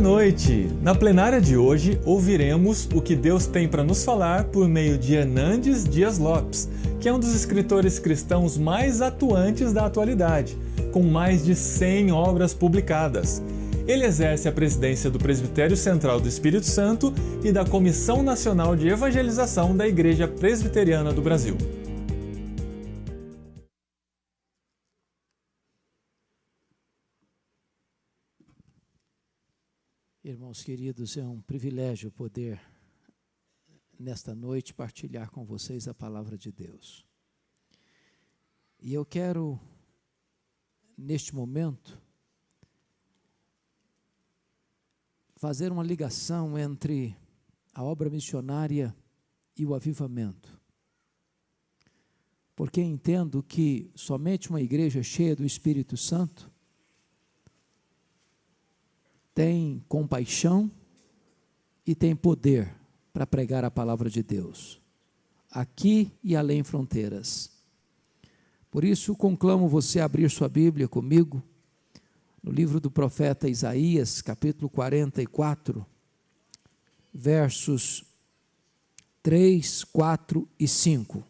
noite! Na plenária de hoje, ouviremos o que Deus tem para nos falar por meio de Hernandes Dias Lopes, que é um dos escritores cristãos mais atuantes da atualidade, com mais de 100 obras publicadas. Ele exerce a presidência do Presbitério Central do Espírito Santo e da Comissão Nacional de Evangelização da Igreja Presbiteriana do Brasil. Irmãos queridos, é um privilégio poder, nesta noite, partilhar com vocês a palavra de Deus. E eu quero, neste momento, fazer uma ligação entre a obra missionária e o avivamento. Porque entendo que somente uma igreja cheia do Espírito Santo tem compaixão e tem poder para pregar a palavra de Deus, aqui e além fronteiras. Por isso, conclamo você a abrir sua Bíblia comigo, no livro do profeta Isaías, capítulo 44, versos 3, 4 e 5.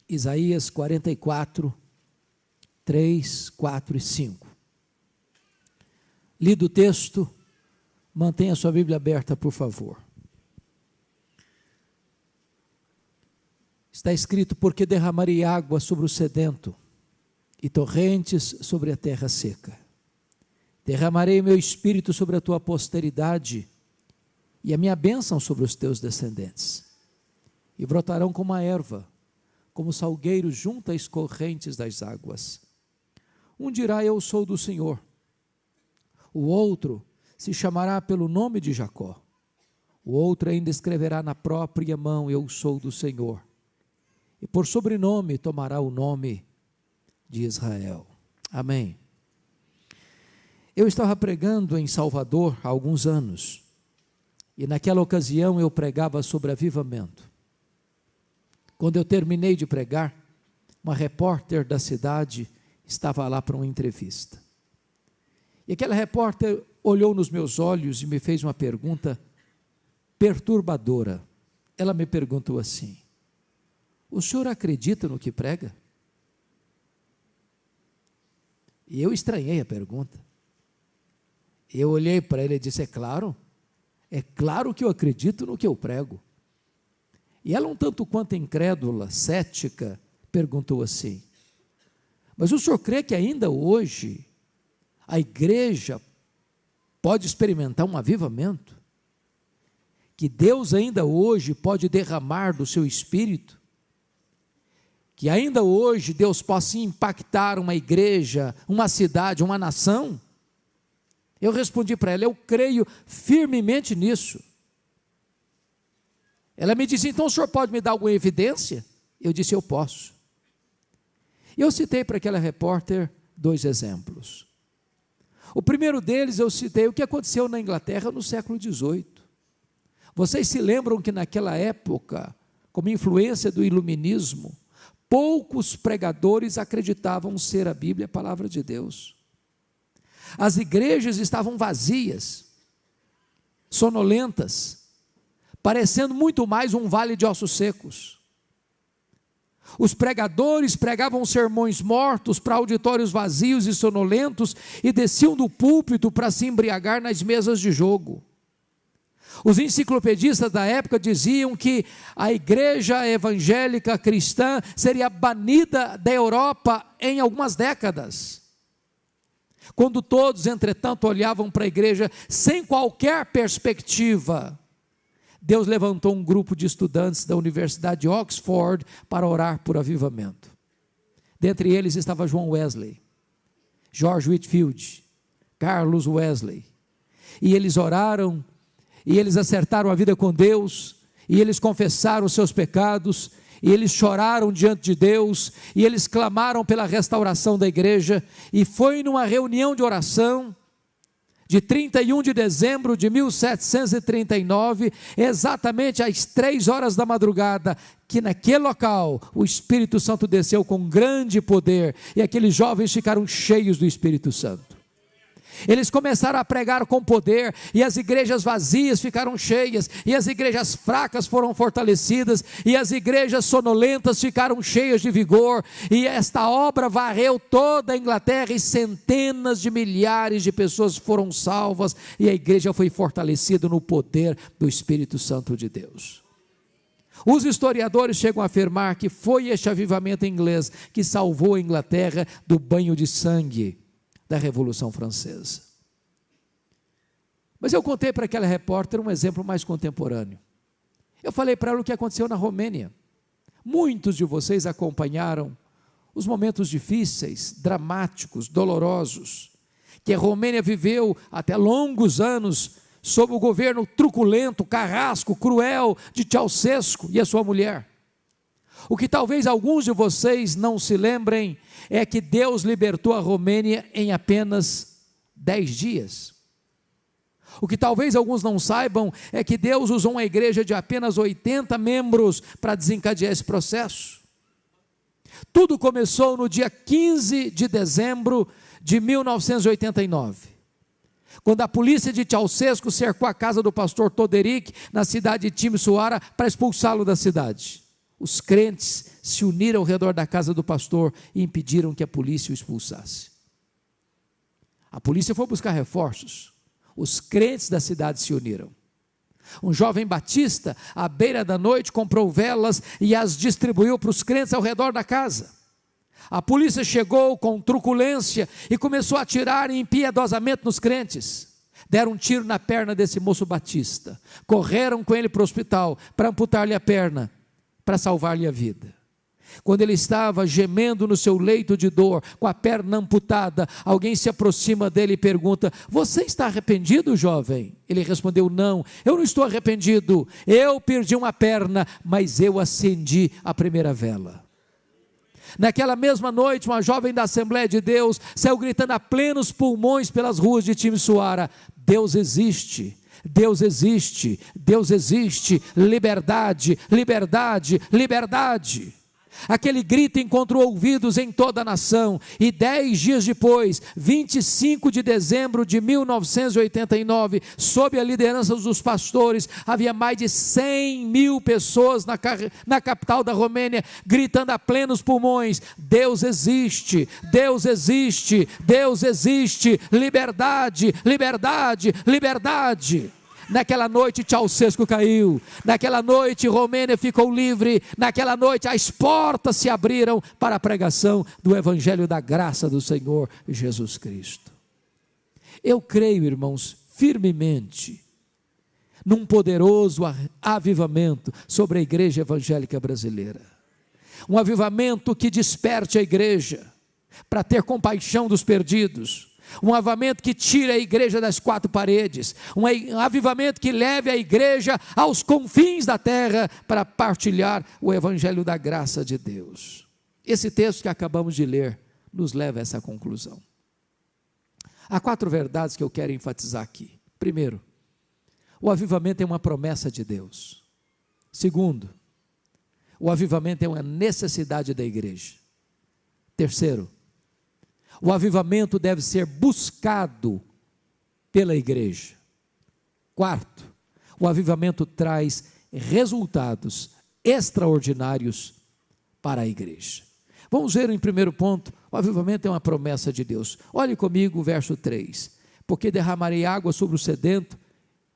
Isaías 44, 3, 4 e 5. Lido o texto, mantenha sua Bíblia aberta, por favor. Está escrito: porque derramarei água sobre o sedento e torrentes sobre a terra seca. Derramarei meu espírito sobre a tua posteridade e a minha bênção sobre os teus descendentes. E brotarão como a erva, como salgueiro junto às correntes das águas. Um dirá: eu sou do Senhor. O outro se chamará pelo nome de Jacó. O outro ainda escreverá na própria mão: eu sou do Senhor. E por sobrenome tomará o nome de Israel. Amém. Eu estava pregando em Salvador há alguns anos, e naquela ocasião eu pregava sobre avivamento. Quando eu terminei de pregar, uma repórter da cidade estava lá para uma entrevista. E aquela repórter olhou nos meus olhos e me fez uma pergunta perturbadora. Ela me perguntou assim: o senhor acredita no que prega? E eu estranhei a pergunta. Eu olhei para ele e disse: é claro que eu acredito no que eu prego. E ela, um tanto quanto incrédula, cética, perguntou assim: mas o senhor crê que ainda hoje a igreja pode experimentar um avivamento? Que Deus ainda hoje pode derramar do seu espírito? Que ainda hoje Deus possa impactar uma igreja, uma cidade, uma nação? Eu respondi para ela: eu creio firmemente nisso. Ela me disse: então o senhor pode me dar alguma evidência? Eu disse: eu posso. E eu citei para aquela repórter 2 exemplos. O primeiro deles, eu citei o que aconteceu na Inglaterra no século XVIII. Vocês se lembram que naquela época, como influência do iluminismo, poucos pregadores acreditavam ser a Bíblia a palavra de Deus. As igrejas estavam vazias, sonolentas, parecendo muito mais um vale de ossos secos. Os pregadores pregavam sermões mortos para auditórios vazios e sonolentos e desciam do púlpito para se embriagar nas mesas de jogo. Os enciclopedistas da época diziam que a igreja evangélica cristã seria banida da Europa em algumas décadas. Quando todos, entretanto, olhavam para a igreja sem qualquer perspectiva, Deus levantou um grupo de estudantes da Universidade de Oxford para orar por avivamento. Dentre eles estava John Wesley, George Whitefield, Carlos Wesley. E eles oraram, e eles acertaram a vida com Deus, e eles confessaram os seus pecados, e eles choraram diante de Deus, e eles clamaram pela restauração da igreja. E foi numa reunião de oração, de 31 de dezembro de 1739, exatamente às 3 horas da madrugada, que naquele local o Espírito Santo desceu com grande poder, e aqueles jovens ficaram cheios do Espírito Santo. Eles começaram a pregar com poder, e as igrejas vazias ficaram cheias, e as igrejas fracas foram fortalecidas, e as igrejas sonolentas ficaram cheias de vigor, e esta obra varreu toda a Inglaterra, e centenas de milhares de pessoas foram salvas, e a igreja foi fortalecida no poder do Espírito Santo de Deus. Os historiadores chegam a afirmar que foi este avivamento inglês que salvou a Inglaterra do banho de sangue da Revolução Francesa. Mas eu contei para aquela repórter um exemplo mais contemporâneo. Eu falei para ela o que aconteceu na Romênia. Muitos de vocês acompanharam os momentos difíceis, dramáticos, dolorosos, que a Romênia viveu até longos anos sob o governo truculento, carrasco, cruel de Ceausescu e a sua mulher. O que talvez alguns de vocês não se lembrem é que Deus libertou a Romênia em apenas 10 dias. O que talvez alguns não saibam é que Deus usou uma igreja de apenas 80 membros para desencadear esse processo. Tudo começou no dia 15 de dezembro de 1989. Quando a polícia de Ceausescu cercou a casa do pastor Toderic, na cidade de Timișoara, para expulsá-lo da cidade. Os crentes se uniram ao redor da casa do pastor e impediram que a polícia o expulsasse. A polícia foi buscar reforços. Os crentes da cidade se uniram. Um jovem batista, à beira da noite, comprou velas e as distribuiu para os crentes ao redor da casa. A polícia chegou com truculência e começou a atirar impiedosamente nos crentes. Deram um tiro na perna desse moço batista. Correram com ele para o hospital para amputar-lhe a perna, para salvar-lhe a vida. Quando ele estava gemendo no seu leito de dor, com a perna amputada, alguém se aproxima dele e pergunta: você está arrependido, jovem? Ele respondeu: não, eu não estou arrependido, eu perdi uma perna, mas eu acendi a primeira vela. Naquela mesma noite, uma jovem da Assembleia de Deus saiu gritando a plenos pulmões pelas ruas de Timișoara: Deus existe, Deus existe, Deus existe, liberdade, liberdade, liberdade. Aquele grito encontrou ouvidos em toda a nação, e 10 dias depois, 25 de dezembro de 1989, sob a liderança dos pastores, havia mais de 100 mil pessoas na capital da Romênia, gritando a plenos pulmões: Deus existe, Deus existe, Deus existe, liberdade, liberdade, liberdade. Naquela noite Ceausescu caiu, naquela noite Romênia ficou livre, naquela noite as portas se abriram para a pregação do Evangelho da graça do Senhor Jesus Cristo. Eu creio, irmãos, firmemente, num poderoso avivamento sobre a igreja evangélica brasileira. Um avivamento que desperte a igreja para ter compaixão dos perdidos. Um avivamento que tire a igreja das 4 paredes, um avivamento que leve a igreja aos confins da terra para partilhar o evangelho da graça de Deus. Esse texto que acabamos de ler nos leva a essa conclusão. Há 4 verdades que eu quero enfatizar aqui. Primeiro, o avivamento é uma promessa de Deus. Segundo, o avivamento é uma necessidade da igreja. Terceiro, o avivamento deve ser buscado pela igreja. Quarto, o avivamento traz resultados extraordinários para a igreja. Vamos ver em primeiro ponto, o avivamento é uma promessa de Deus. Olhe comigo o verso 3. Porque derramarei água sobre o sedento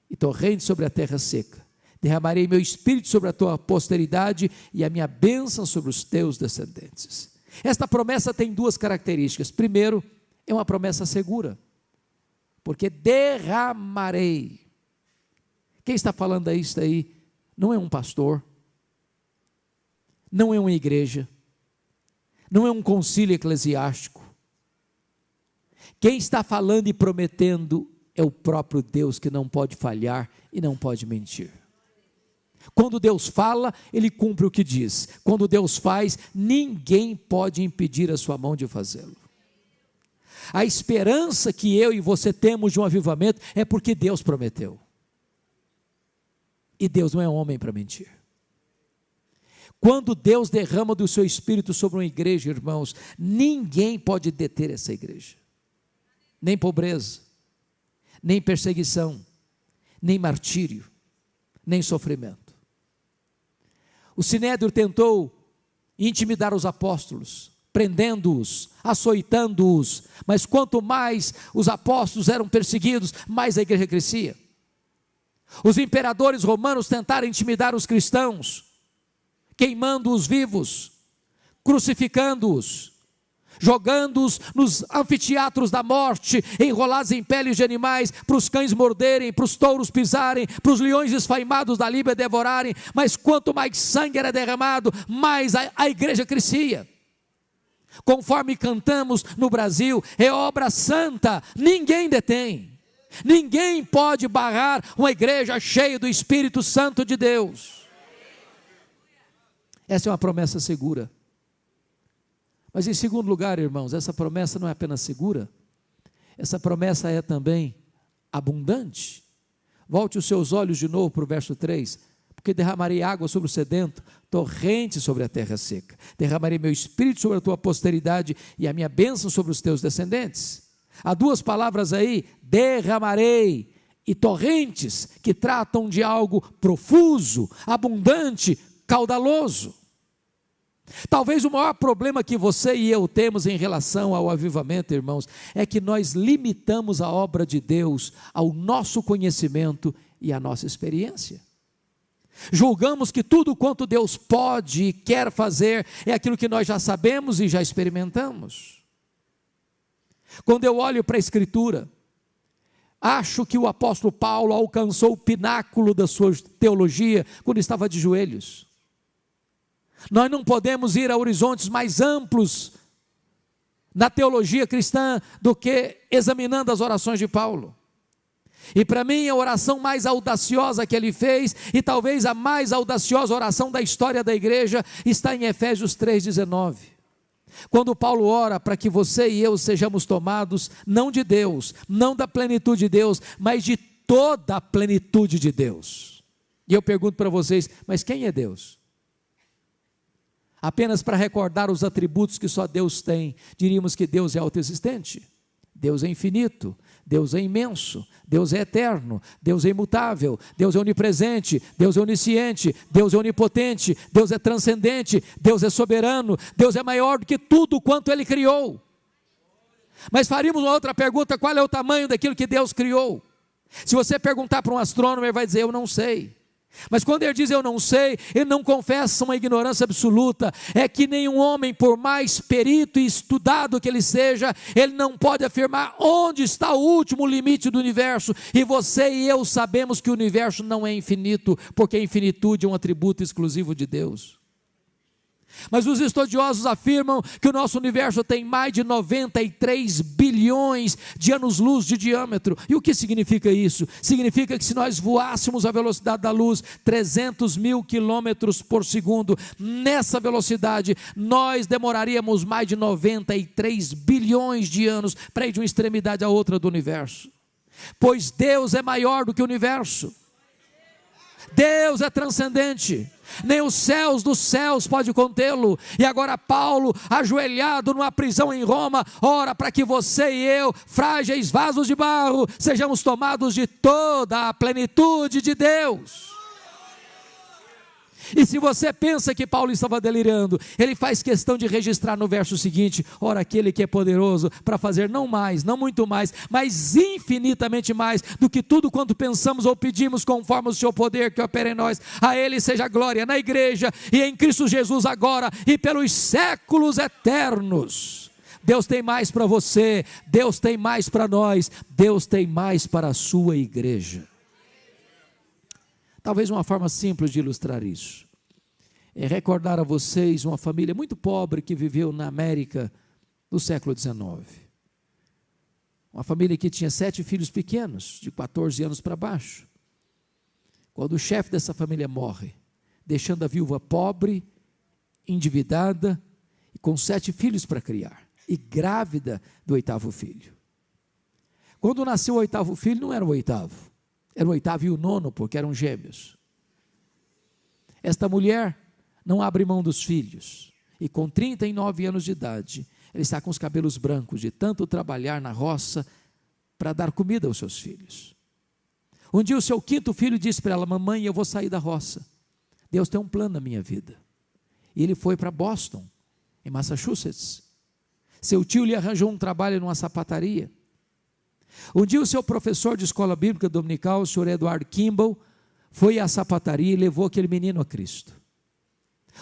e torrente sobre a terra seca. Derramarei meu espírito sobre a tua posteridade e a minha bênção sobre os teus descendentes. Esta promessa tem 2 características. Primeiro, é uma promessa segura, porque derramarei. Quem está falando isso aí não é um pastor, não é uma igreja, não é um concílio eclesiástico. Quem está falando e prometendo é o próprio Deus, que não pode falhar e não pode mentir. Quando Deus fala, Ele cumpre o que diz. Quando Deus faz, ninguém pode impedir a sua mão de fazê-lo. A esperança que eu e você temos de um avivamento é porque Deus prometeu. E Deus não é homem para mentir. Quando Deus derrama do seu Espírito sobre uma igreja, irmãos, ninguém pode deter essa igreja. Nem pobreza, nem perseguição, nem martírio, nem sofrimento. O Sinédrio tentou intimidar os apóstolos, prendendo-os, açoitando-os, mas quanto mais os apóstolos eram perseguidos, mais a igreja crescia. Os imperadores romanos tentaram intimidar os cristãos, queimando-os vivos, crucificando-os, jogando-os nos anfiteatros da morte, enrolados em peles de animais, para os cães morderem, para os touros pisarem, para os leões esfaimados da Líbia devorarem. Mas quanto mais sangue era derramado, mais a igreja crescia. Conforme cantamos no Brasil, é obra santa, ninguém detém. Ninguém pode barrar uma igreja cheia do Espírito Santo de Deus. Essa é uma promessa segura. Mas em segundo lugar, irmãos, essa promessa não é apenas segura, essa promessa é também abundante. Volte os seus olhos de novo para o verso 3. Porque derramarei água sobre o sedento, torrente sobre a terra seca. Derramarei meu espírito sobre a tua posteridade e a minha bênção sobre os teus descendentes. Há duas palavras aí, derramarei e torrentes, que tratam de algo profuso, abundante, caudaloso. Talvez o maior problema que você e eu temos em relação ao avivamento, irmãos, é que nós limitamos a obra de Deus ao nosso conhecimento e à nossa experiência. Julgamos que tudo quanto Deus pode e quer fazer é aquilo que nós já sabemos e já experimentamos. Quando eu olho para a Escritura, acho que o apóstolo Paulo alcançou o pináculo da sua teologia quando estava de joelhos. Nós não podemos ir a horizontes mais amplos na teologia cristã do que examinando as orações de Paulo. E para mim a oração mais audaciosa que ele fez, e talvez a mais audaciosa oração da história da igreja, está em Efésios 3,19. Quando Paulo ora para que você e eu sejamos tomados, não de Deus, não da plenitude de Deus, mas de toda a plenitude de Deus. E eu pergunto para vocês, mas quem é Deus? Apenas para recordar os atributos que só Deus tem, diríamos que Deus é autoexistente, Deus é infinito, Deus é imenso, Deus é eterno, Deus é imutável, Deus é onipresente, Deus é onisciente, Deus é onipotente, Deus é transcendente, Deus é soberano, Deus é maior do que tudo quanto Ele criou. Mas faríamos uma outra pergunta: qual é o tamanho daquilo que Deus criou? Se você perguntar para um astrônomo, ele vai dizer, eu não sei. Mas quando ele diz eu não sei, ele não confessa uma ignorância absoluta. É que nenhum homem, por mais perito e estudado que ele seja, ele não pode afirmar onde está o último limite do universo. E você e eu sabemos que o universo não é infinito, porque a infinitude é um atributo exclusivo de Deus. Mas os estudiosos afirmam que o nosso universo tem mais de 93 bilhões de anos-luz de diâmetro. E o que significa isso? Significa que se nós voássemos a velocidade da luz, 300 mil quilômetros por segundo, nessa velocidade, nós demoraríamos mais de 93 bilhões de anos para ir de uma extremidade à outra do universo. Pois Deus é maior do que o universo. Deus é transcendente. Nem os céus dos céus pode contê-lo. E agora Paulo, ajoelhado numa prisão em Roma, ora para que você e eu, frágeis vasos de barro, sejamos tomados de toda a plenitude de Deus. E se você pensa que Paulo estava delirando, ele faz questão de registrar no verso seguinte: ora, aquele que é poderoso para fazer não mais, não muito mais, mas infinitamente mais do que tudo quanto pensamos ou pedimos, conforme o seu poder que opera em nós. A ele seja glória na igreja e em Cristo Jesus agora e pelos séculos eternos. Deus tem mais para você, Deus tem mais para nós, Deus tem mais para a sua igreja. Talvez uma forma simples de ilustrar isso é recordar a vocês uma família muito pobre que viveu na América no século XIX. Uma família que tinha 7 filhos pequenos, de 14 anos para baixo. Quando o chefe dessa família morre, deixando a viúva pobre, endividada e com 7 filhos para criar. e grávida do 8º filho. Quando nasceu o 8º filho, não era o 8º, era o 8º e o 9º, porque eram gêmeos. Esta mulher não abre mão dos filhos, e com 39 anos de idade, ela está com os cabelos brancos, de tanto trabalhar na roça, para dar comida aos seus filhos. Um dia o seu 5º filho disse para ela: mamãe, eu vou sair da roça, Deus tem um plano na minha vida. E ele foi para Boston, em Massachusetts. Seu tio lhe arranjou um trabalho numa sapataria. Um dia o seu professor de escola bíblica dominical, o senhor Edward Kimball, foi à sapataria e levou aquele menino a Cristo.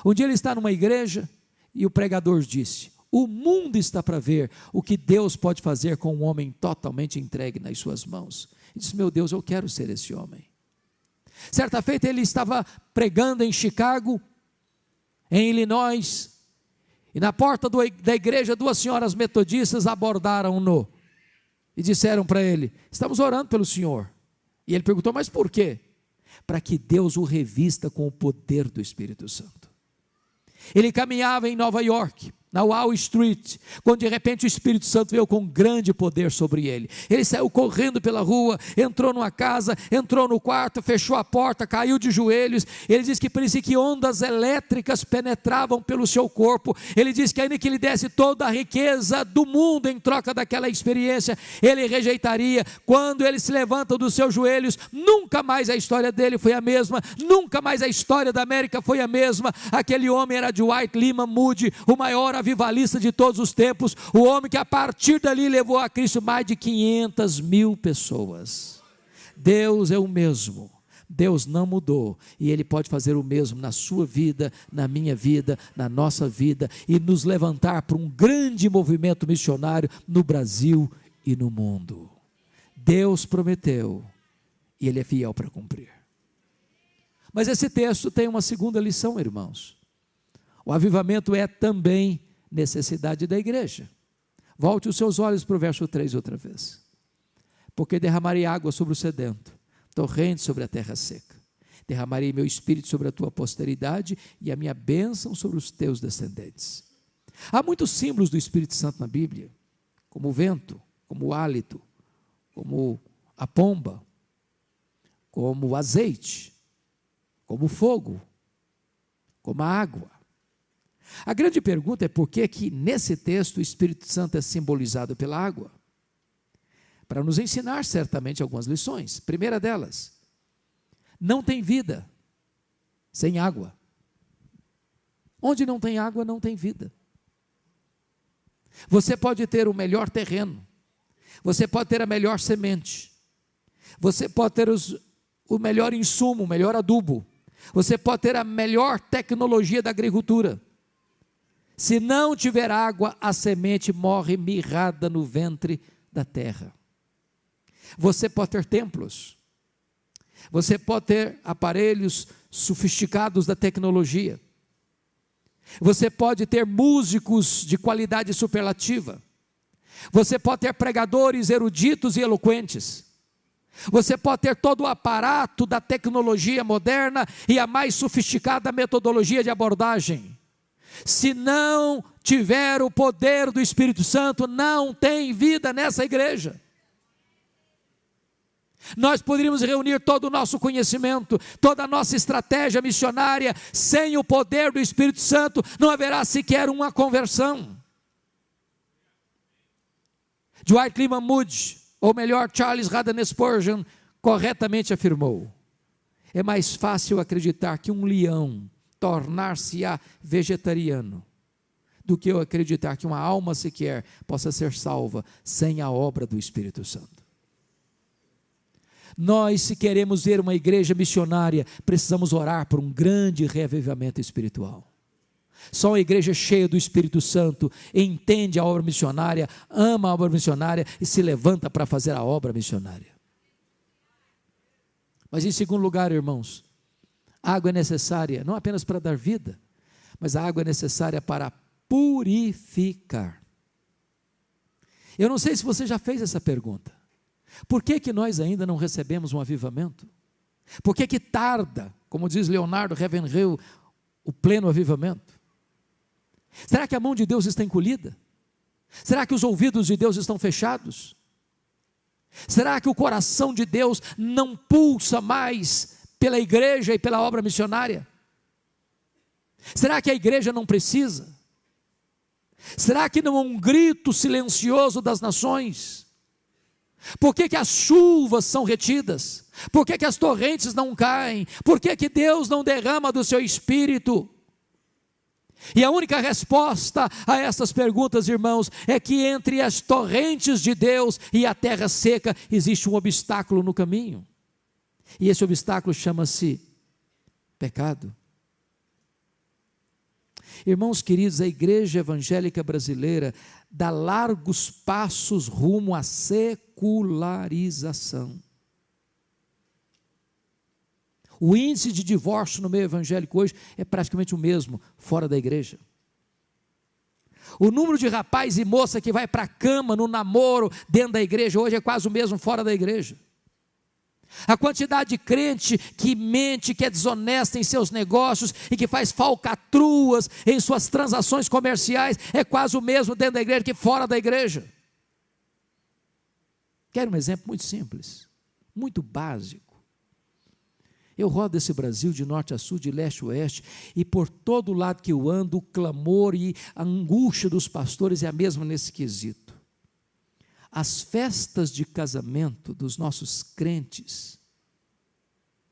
Um dia ele está numa igreja e o pregador disse: o mundo está para ver o que Deus pode fazer com um homem totalmente entregue nas suas mãos. Ele disse: meu Deus, eu quero ser esse homem. Certa feita ele estava pregando em Chicago, em Illinois, e na porta da igreja 2 senhoras metodistas abordaram-no e disseram para ele: estamos orando pelo senhor. E ele perguntou: mas por quê? Para que Deus o revista com o poder do Espírito Santo. Ele caminhava em Nova York, na Wall Street, quando de repente o Espírito Santo veio com grande poder sobre ele. Ele saiu correndo pela rua, entrou numa casa, entrou no quarto, fechou a porta, caiu de joelhos. Ele diz que parecia que ondas elétricas penetravam pelo seu corpo. Ele diz que ainda que ele desse toda a riqueza do mundo em troca daquela experiência, ele rejeitaria. Quando ele se levanta dos seus joelhos, nunca mais a história dele foi a mesma, nunca mais a história da América foi a mesma. Aquele homem era Dwight Lyman Moody, o maior avivalista de todos os tempos, o homem que a partir dali levou a Cristo mais de 500 mil pessoas. Deus é o mesmo, Deus não mudou, e Ele pode fazer o mesmo na sua vida, na minha vida, na nossa vida, e nos levantar para um grande movimento missionário no Brasil e no mundo. Deus prometeu, e Ele é fiel para cumprir. Mas esse texto tem uma segunda lição, irmãos. O avivamento é também necessidade da igreja. Volte os seus olhos para o verso 3 outra vez. Porque derramarei água sobre o sedento, torrente sobre a terra seca. Derramarei meu espírito sobre a tua posteridade e a minha bênção sobre os teus descendentes. Há muitos símbolos do Espírito Santo na Bíblia, como o vento, como o hálito, como a pomba, como o azeite, como o fogo, como a água. A grande pergunta é por que nesse texto o Espírito Santo é simbolizado pela água? Para nos ensinar certamente algumas lições. Primeira delas, não tem vida sem água. Onde não tem água, não tem vida. Você pode ter o melhor terreno, você pode ter a melhor semente, você pode ter o melhor insumo, o melhor adubo, você pode ter a melhor tecnologia da agricultura. Se não tiver água, a semente morre mirrada no ventre da terra. Você pode ter templos, você pode ter aparelhos sofisticados da tecnologia, você pode ter músicos de qualidade superlativa, você pode ter pregadores eruditos e eloquentes, você pode ter todo o aparato da tecnologia moderna e a mais sofisticada metodologia de abordagem. Se não tiver o poder do Espírito Santo, não tem vida nessa igreja. Nós poderíamos reunir todo o nosso conhecimento, toda a nossa estratégia missionária, sem o poder do Espírito Santo, não haverá sequer uma conversão. Dwight Lyman Moody, ou melhor, Charles Haddon Spurgeon, corretamente afirmou: é mais fácil acreditar que um leão tornar-se-á vegetariano do que eu acreditar que uma alma sequer possa ser salva sem a obra do Espírito Santo. Nós, se queremos ver uma igreja missionária, precisamos orar por um grande reavivamento espiritual. Só uma igreja cheia do Espírito Santo entende a obra missionária, ama a obra missionária e se levanta para fazer a obra missionária. Mas em segundo lugar, irmãos, a água é necessária não apenas para dar vida, mas a água é necessária para purificar. Eu não sei se você já fez essa pergunta. Por que nós ainda não recebemos um avivamento? Por que tarda, como diz Leonardo Ravenhill, o pleno avivamento? Será que a mão de Deus está encolhida? Será que os ouvidos de Deus estão fechados? Será que o coração de Deus não pulsa mais pela igreja e pela obra missionária? Será que a igreja não precisa? Será que não é um grito silencioso das nações? Por que as chuvas são retidas? Por que as torrentes não caem? Por que Deus não derrama do seu Espírito? E a única resposta a essas perguntas, irmãos, é que entre as torrentes de Deus e a terra seca existe um obstáculo no caminho. E esse obstáculo chama-se pecado. Irmãos queridos, a igreja evangélica brasileira dá largos passos rumo à secularização. O índice de divórcio no meio evangélico hoje é praticamente o mesmo fora da igreja. O número de rapaz e moça que vai para a cama no namoro dentro da igreja hoje é quase o mesmo fora da igreja. A quantidade de crente que mente, que é desonesta em seus negócios e que faz falcatruas em suas transações comerciais é quase o mesmo dentro da igreja que fora da igreja. Quero um exemplo muito simples, muito básico. Eu rodo esse Brasil de norte a sul, de leste a oeste, e por todo lado que eu ando, o clamor e a angústia dos pastores é a mesma nesse quesito. As festas de casamento dos nossos crentes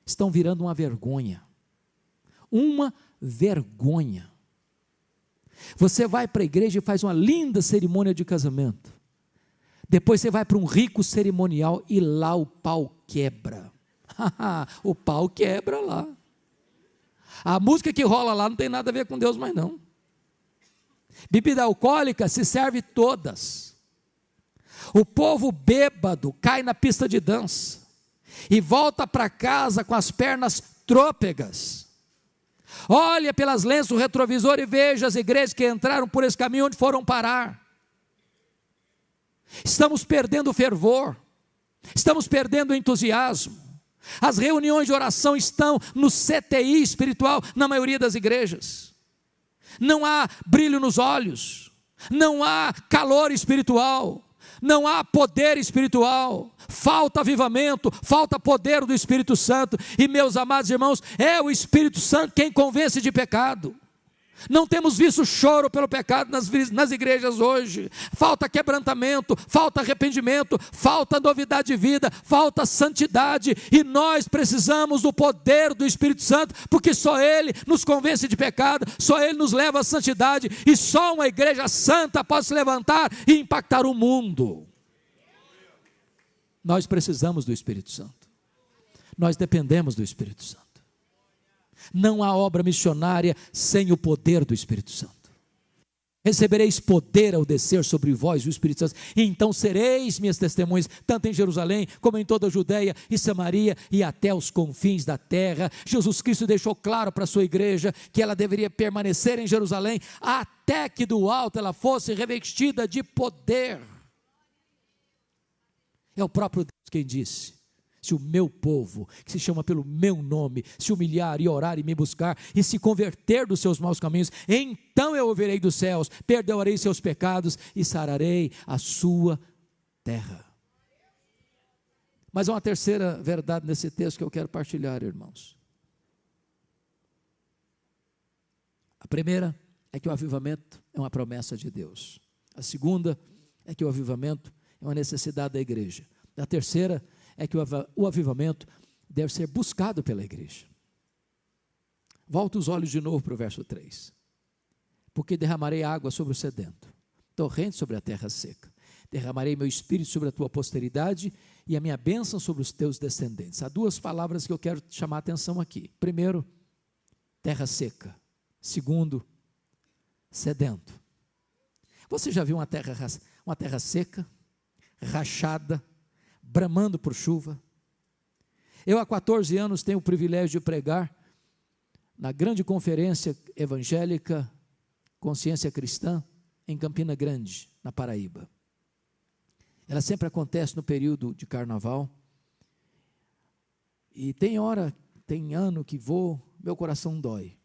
estão virando uma vergonha. Uma vergonha. Você vai para a igreja e faz uma linda cerimônia de casamento. Depois você vai para um rico cerimonial e lá o pau quebra. O pau quebra lá. A música que rola lá não tem nada a ver com Deus mais não. Bebida alcoólica se serve todas. O povo bêbado cai na pista de dança e volta para casa com as pernas trôpegas. Olha pelas lentes do retrovisor e veja as igrejas que entraram por esse caminho onde foram parar. Estamos perdendo o fervor, estamos perdendo o entusiasmo. As reuniões de oração estão no CTI espiritual na maioria das igrejas. Não há brilho nos olhos, não há calor espiritual, não há poder espiritual, falta avivamento, falta poder do Espírito Santo. E meus amados irmãos, é o Espírito Santo quem convence de pecado. Não temos visto choro pelo pecado nas igrejas hoje. Falta quebrantamento, falta arrependimento, falta novidade de vida, falta santidade. E nós precisamos do poder do Espírito Santo, porque só Ele nos convence de pecado, só Ele nos leva à santidade. E só uma igreja santa pode se levantar e impactar o mundo. Nós precisamos do Espírito Santo. Nós dependemos do Espírito Santo. Não há obra missionária sem o poder do Espírito Santo. Recebereis poder ao descer sobre vós o Espírito Santo, e então sereis minhas testemunhas, tanto em Jerusalém, como em toda a Judeia e Samaria, e até os confins da terra. Jesus Cristo deixou claro para a sua igreja, que ela deveria permanecer em Jerusalém, até que do alto ela fosse revestida de poder. É o próprio Deus quem disse: se o meu povo, que se chama pelo meu nome, se humilhar e orar e me buscar, e se converter dos seus maus caminhos, então eu ouvirei dos céus, perdoarei seus pecados e sararei a sua terra. Mas há uma terceira verdade nesse texto que eu quero partilhar, irmãos. A primeira é que o avivamento é uma promessa de Deus. A segunda é que o avivamento é uma necessidade da igreja. A terceira é que o avivamento deve ser buscado pela igreja. Volta os olhos de novo para o verso 3. Porque derramarei água sobre o sedento, torrente sobre a terra seca. Derramarei meu espírito sobre a tua posteridade e a minha bênção sobre os teus descendentes. Há duas palavras que eu quero chamar a atenção aqui. Primeiro, terra seca. Segundo, sedento. Você já viu uma terra seca, rachada, bramando por chuva? Eu há 14 anos tenho o privilégio de pregar na grande conferência evangélica Consciência Cristã em Campina Grande, na Paraíba. Ela sempre acontece no período de carnaval, e tem ano que meu coração dói,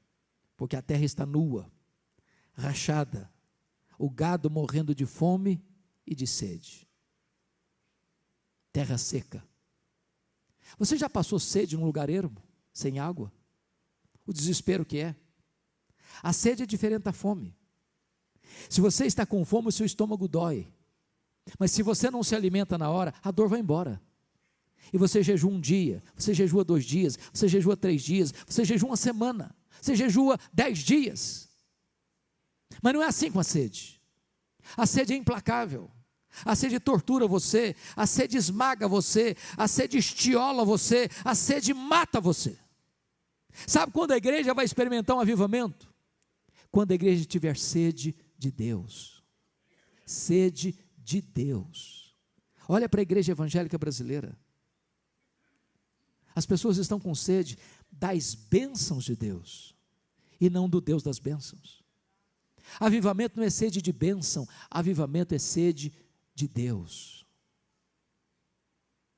porque a terra está nua, rachada, o gado morrendo de fome e de sede. Terra seca. Você já passou sede num lugar ermo, sem água? O desespero que é. A sede é diferente da fome. Se você está com fome, o seu estômago dói. Mas se você não se alimenta na hora, a dor vai embora. E você jejua um dia, você jejua 2 dias, você jejua 3 dias, você jejua uma semana, você jejua 10 dias. Mas não é assim com a sede. A sede é implacável. A sede tortura você, a sede esmaga você, a sede estiola você, a sede mata você. Sabe quando a igreja vai experimentar um avivamento? Quando a igreja tiver sede de Deus. Sede de Deus. Olha para a igreja evangélica brasileira. As pessoas estão com sede das bênçãos de Deus e não do Deus das bênçãos. Avivamento não é sede de bênção, avivamento é sede de Deus.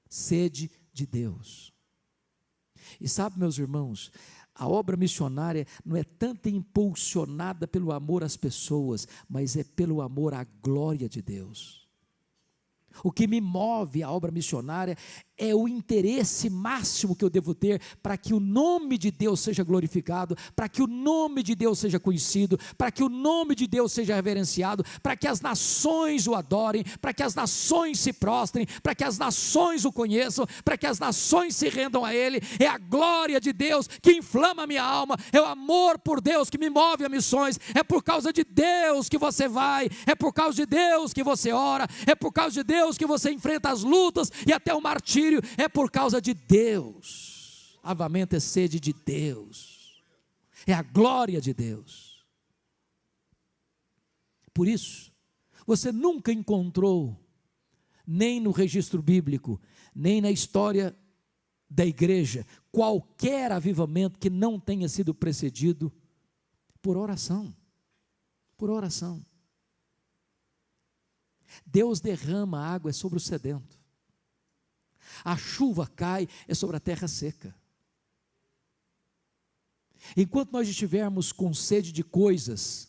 Sede de Deus. E sabe, meus irmãos, a obra missionária não é tanto impulsionada pelo amor às pessoas, mas é pelo amor à glória de Deus. O que me move a obra missionária é o interesse máximo que eu devo ter para que o nome de Deus seja glorificado, para que o nome de Deus seja conhecido, para que o nome de Deus seja reverenciado, para que as nações o adorem, para que as nações se prostrem, para que as nações o conheçam, para que as nações se rendam a Ele. É a glória de Deus que inflama a minha alma, é o amor por Deus que me move a missões, é por causa de Deus que você vai, é por causa de Deus que você ora, é por causa de Deus que você enfrenta as lutas e até o martírio. É por causa de Deus. Avivamento é sede de Deus, é a glória de Deus. Por isso, você nunca encontrou, nem no registro bíblico, nem na história da igreja, qualquer avivamento que não tenha sido precedido por oração. Por oração. Deus derrama água sobre o sedento. A chuva cai sobre a terra seca. Enquanto nós estivermos com sede de coisas,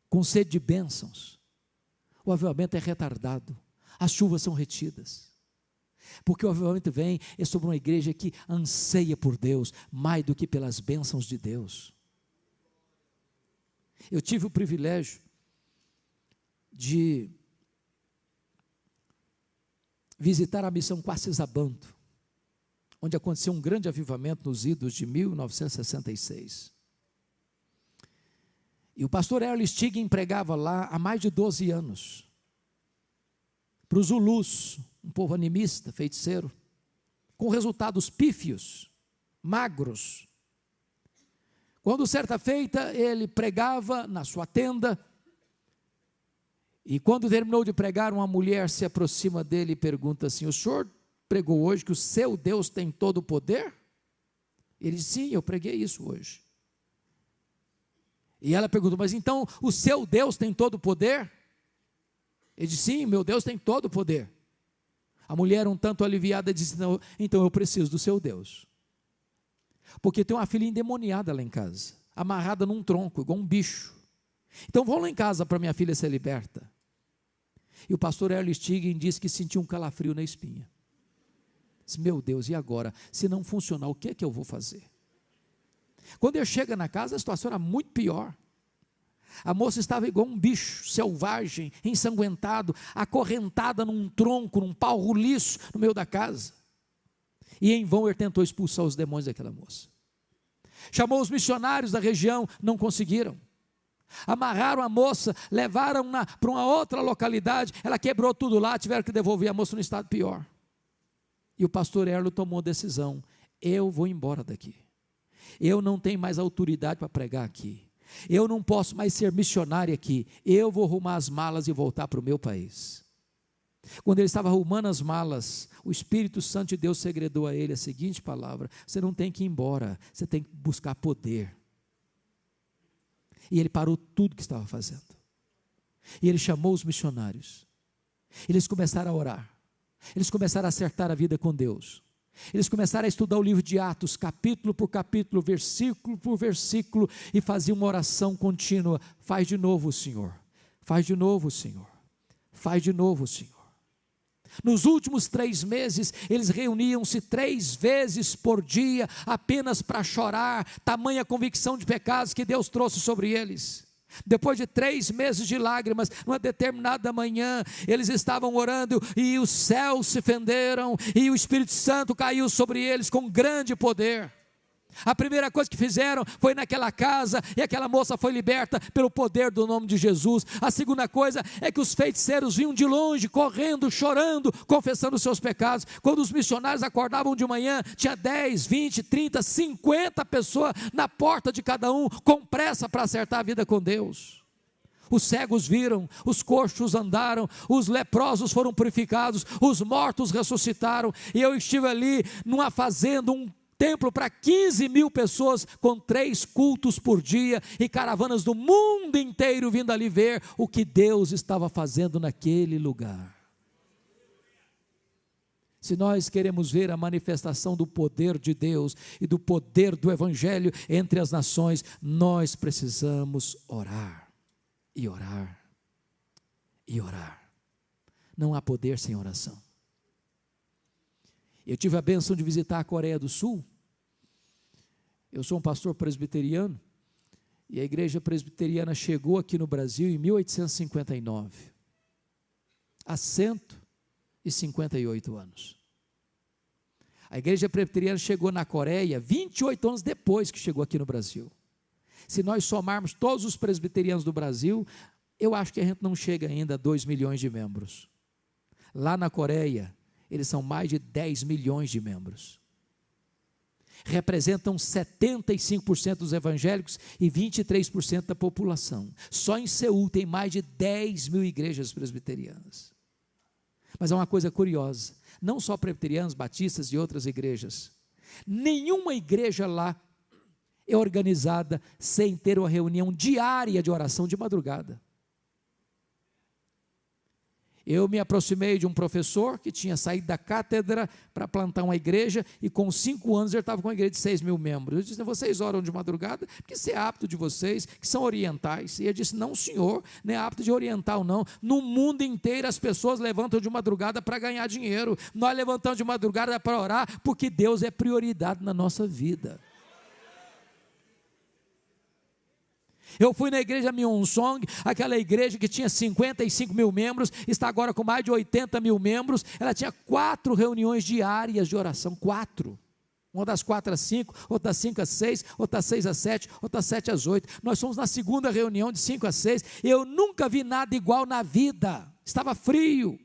com sede de bênçãos, o avivamento é retardado, as chuvas são retidas. Porque o avivamento vem sobre uma igreja que anseia por Deus, mais do que pelas bênçãos de Deus. Eu tive o privilégio de visitar a missão Quacisabanto, onde aconteceu um grande avivamento nos idos de 1966. E o pastor Erle Stiggen pregava lá há mais de 12 anos, para os Zulus, um povo animista, feiticeiro, com resultados pífios, magros. Quando certa feita ele pregava na sua tenda, e quando terminou de pregar, uma mulher se aproxima dele e pergunta assim: o senhor pregou hoje que o seu Deus tem todo o poder? Ele disse: sim, eu preguei isso hoje. E ela perguntou: mas então o seu Deus tem todo o poder? Ele disse: sim, meu Deus tem todo o poder. A mulher, um tanto aliviada, disse: não, então eu preciso do seu Deus, porque tem uma filha endemoniada lá em casa, amarrada num tronco, igual um bicho. Então vão lá em casa para minha filha ser liberta. E o pastor Erle Stiggen disse que sentiu um calafrio na espinha. Disse: meu Deus, e agora? Se não funcionar, o que é que eu vou fazer? Quando ele chega na casa, a situação era muito pior. A moça estava igual um bicho selvagem, ensanguentado, acorrentada num tronco, num pau roliço no meio da casa. E em vão ele tentou expulsar os demônios daquela moça. Chamou os missionários da região, não conseguiram. Amarraram a moça, levaram-na para uma outra localidade, ela quebrou tudo lá, tiveram que devolver a moça num estado pior. E o pastor Erlo tomou a decisão: eu vou embora daqui, eu não tenho mais autoridade para pregar aqui, eu não posso mais ser missionário aqui, eu vou arrumar as malas e voltar para o meu país. Quando ele estava arrumando as malas, o Espírito Santo de Deus segredou a ele a seguinte palavra: você não tem que ir embora, você tem que buscar poder. E ele parou tudo que estava fazendo. E ele chamou os missionários. Eles começaram a orar. Eles começaram a acertar a vida com Deus. Eles começaram a estudar o livro de Atos, capítulo por capítulo, versículo por versículo, e faziam uma oração contínua: faz de novo, Senhor. Faz de novo, Senhor. Faz de novo, Senhor. Nos últimos 3 meses, eles reuniam-se 3 vezes por dia, apenas para chorar, tamanha convicção de pecados que Deus trouxe sobre eles. Depois de 3 meses de lágrimas, numa determinada manhã, eles estavam orando e os céus se fenderam e o Espírito Santo caiu sobre eles com grande poder. A primeira coisa que fizeram foi naquela casa, e aquela moça foi liberta pelo poder do nome de Jesus. A segunda coisa é que os feiticeiros vinham de longe, correndo, chorando, confessando os seus pecados. Quando os missionários acordavam de manhã, tinha 10, 20, 30, 50 pessoas na porta de cada um, com pressa para acertar a vida com Deus. Os cegos viram, os coxos andaram, os leprosos foram purificados, os mortos ressuscitaram, e eu estive ali numa fazenda, um templo para 15 mil pessoas, com 3 cultos por dia, e caravanas do mundo inteiro vindo ali ver o que Deus estava fazendo naquele lugar. Se nós queremos ver a manifestação do poder de Deus e do poder do Evangelho entre as nações, nós precisamos orar, e orar, e orar. Não há poder sem oração. Eu tive a bênção de visitar a Coreia do Sul. Eu sou um pastor presbiteriano, e a igreja presbiteriana chegou aqui no Brasil em 1859, há 158 anos. A igreja presbiteriana chegou na Coreia 28 anos depois que chegou aqui no Brasil. Se nós somarmos todos os presbiterianos do Brasil, eu acho que a gente não chega ainda a 2 milhões de membros. Lá na Coreia, eles são mais de 10 milhões de membros. Representam 75% dos evangélicos e 23% da população. Só em Seul tem mais de 10 mil igrejas presbiterianas. Mas é uma coisa curiosa, não só presbiterianos, batistas e outras igrejas. Nenhuma igreja lá é organizada sem ter uma reunião diária de oração de madrugada. Eu me aproximei de um professor que tinha saído da cátedra para plantar uma igreja, e com 5 anos ele estava com uma igreja de 6 mil membros. Eu disse: vocês oram de madrugada? Porque isso é apto de vocês, que são orientais. E ele disse: não, senhor, não é apto de oriental, não. No mundo inteiro as pessoas levantam de madrugada para ganhar dinheiro. Nós levantamos de madrugada para orar, porque Deus é prioridade na nossa vida. Eu fui na igreja Myeonsong, aquela igreja que tinha 55 mil membros, está agora com mais de 80 mil membros. Ela tinha 4 reuniões diárias de oração, 4. Uma das 4 às 5, outra das 5 às 6, outra das 6 às 7, outra das 7 às 8. Nós fomos na segunda reunião de 5 às 6, eu nunca vi nada igual na vida. Estava frio,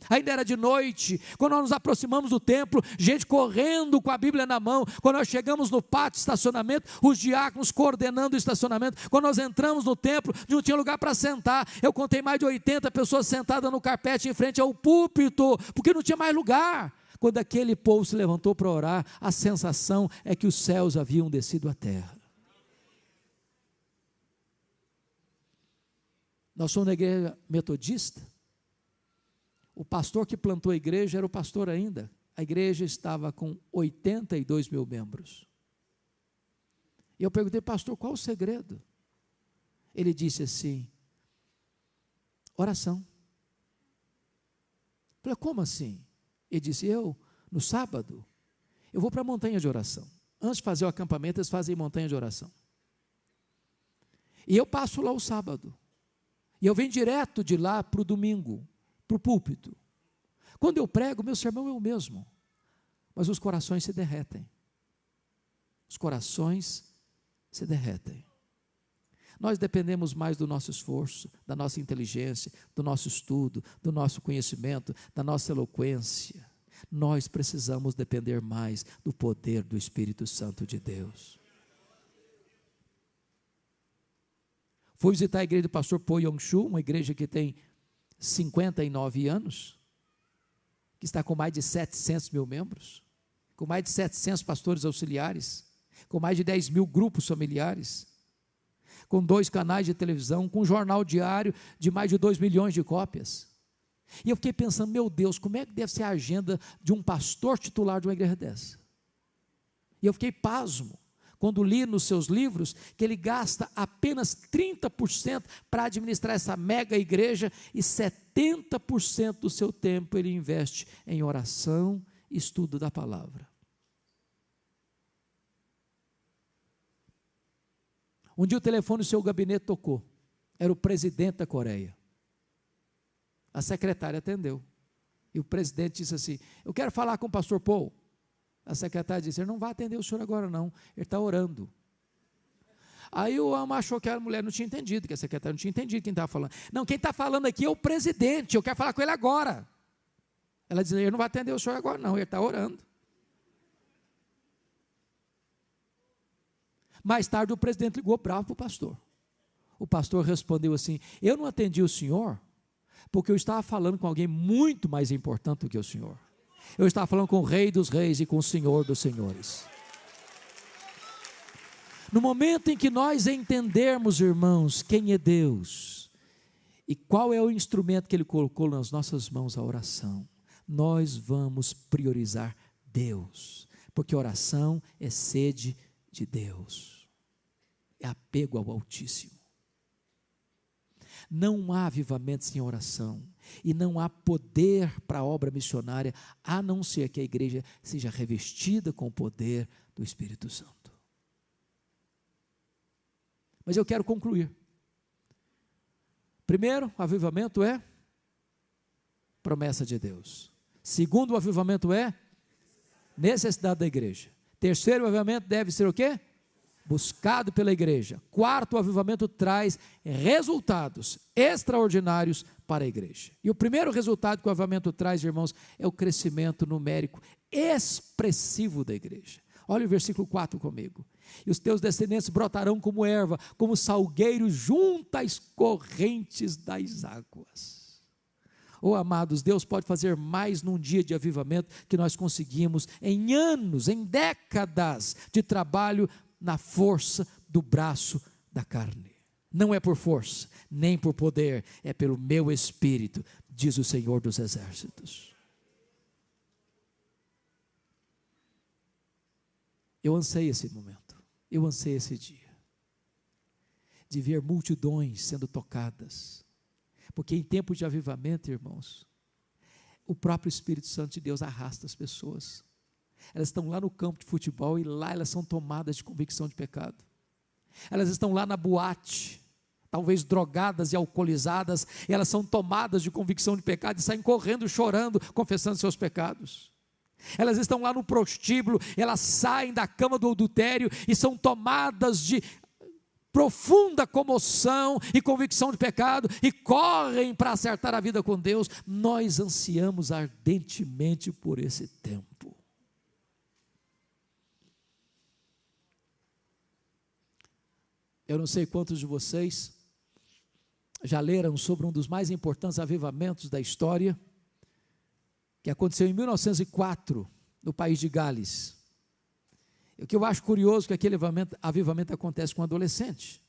ainda era de noite. Quando nós nos aproximamos do templo, gente correndo com a Bíblia na mão. Quando nós chegamos no pátio de estacionamento, os diáconos coordenando o estacionamento. Quando nós entramos no templo, não tinha lugar para sentar. Eu contei mais de 80 pessoas sentadas no carpete em frente ao púlpito, porque não tinha mais lugar. Quando aquele povo se levantou para orar, a sensação é que os céus haviam descido à terra. Nós somos na igreja metodista. O pastor que plantou a igreja era o pastor ainda. A igreja estava com 82 mil membros. E eu perguntei: pastor, qual o segredo? Ele disse assim: oração. Eu falei: como assim? Ele disse: no sábado, eu vou para a montanha de oração. Antes de fazer o acampamento, eles fazem montanha de oração. E eu passo lá o sábado. E eu venho direto de lá para o domingo, para o púlpito. Quando eu prego, meu sermão é o mesmo, mas os corações se derretem. Os corações se derretem. Nós dependemos mais do nosso esforço, da nossa inteligência, do nosso estudo, do nosso conhecimento, da nossa eloquência. Nós precisamos depender mais do poder do Espírito Santo de Deus. Fui visitar a igreja do pastor Po Yong-Shu, uma igreja que tem 59 anos, que está com mais de 700 mil membros, com mais de 700 pastores auxiliares, com mais de 10 mil grupos familiares, com 2 canais de televisão, com um jornal diário de mais de 2 milhões de cópias. E eu fiquei pensando: meu Deus, como é que deve ser a agenda de um pastor titular de uma igreja dessa? E eu fiquei pasmo quando li nos seus livros, que ele gasta apenas 30% para administrar essa mega igreja e 70% do seu tempo ele investe em oração e estudo da palavra. Um dia o telefone do seu gabinete tocou, era o presidente da Coreia. A secretária atendeu, e o presidente disse assim: eu quero falar com o pastor Paul. A secretária disse: ele não vai atender o senhor agora não, ele está orando. Aí o homem achou que a mulher não tinha entendido, que a secretária não tinha entendido quem estava falando. Não, quem está falando aqui é o presidente, eu quero falar com ele agora. Ela disse: ele não vai atender o senhor agora não, ele está orando. Mais tarde o presidente ligou bravo para o pastor. O pastor respondeu assim: eu não atendi o senhor, porque eu estava falando com alguém muito mais importante do que o senhor. Eu estava falando com o Rei dos Reis e com o Senhor dos Senhores. No momento em que nós entendermos, irmãos, quem é Deus e qual é o instrumento que Ele colocou nas nossas mãos, a oração, nós vamos priorizar Deus, porque oração é sede de Deus, é apego ao Altíssimo. Não há avivamento sem oração, e não há poder para a obra missionária, a não ser que a igreja seja revestida com o poder do Espírito Santo. Mas eu quero concluir. Primeiro, o avivamento é promessa de Deus. Segundo, o avivamento é necessidade da igreja. Terceiro, o avivamento deve ser o quê? Buscado pela igreja. Quarto, o avivamento traz resultados extraordinários para a igreja. E o primeiro resultado que o avivamento traz, irmãos, é o crescimento numérico expressivo da igreja. Olha o versículo 4 comigo. E os teus descendentes brotarão como erva, como salgueiros junto às correntes das águas. Oh, amados, Deus pode fazer mais num dia de avivamento que nós conseguimos em anos, em décadas de trabalho na força do braço da carne. Não é por força, nem por poder, é pelo meu Espírito, diz o Senhor dos Exércitos. Eu anseio esse momento, eu anseio esse dia, de ver multidões sendo tocadas, porque em tempo de avivamento, irmãos, o próprio Espírito Santo de Deus arrasta as pessoas. Elas estão lá no campo de futebol e lá elas são tomadas de convicção de pecado. Elas estão lá na boate, talvez drogadas e alcoolizadas, e elas são tomadas de convicção de pecado e saem correndo, chorando, confessando seus pecados. Elas estão lá no prostíbulo, elas saem da cama do adultério e são tomadas de profunda comoção e convicção de pecado e correm para acertar a vida com Deus. Nós ansiamos ardentemente por esse tempo. Eu não sei quantos de vocês já leram sobre um dos mais importantes avivamentos da história, que aconteceu em 1904, no país de Gales. O que eu acho curioso é que aquele avivamento acontece com um adolescente,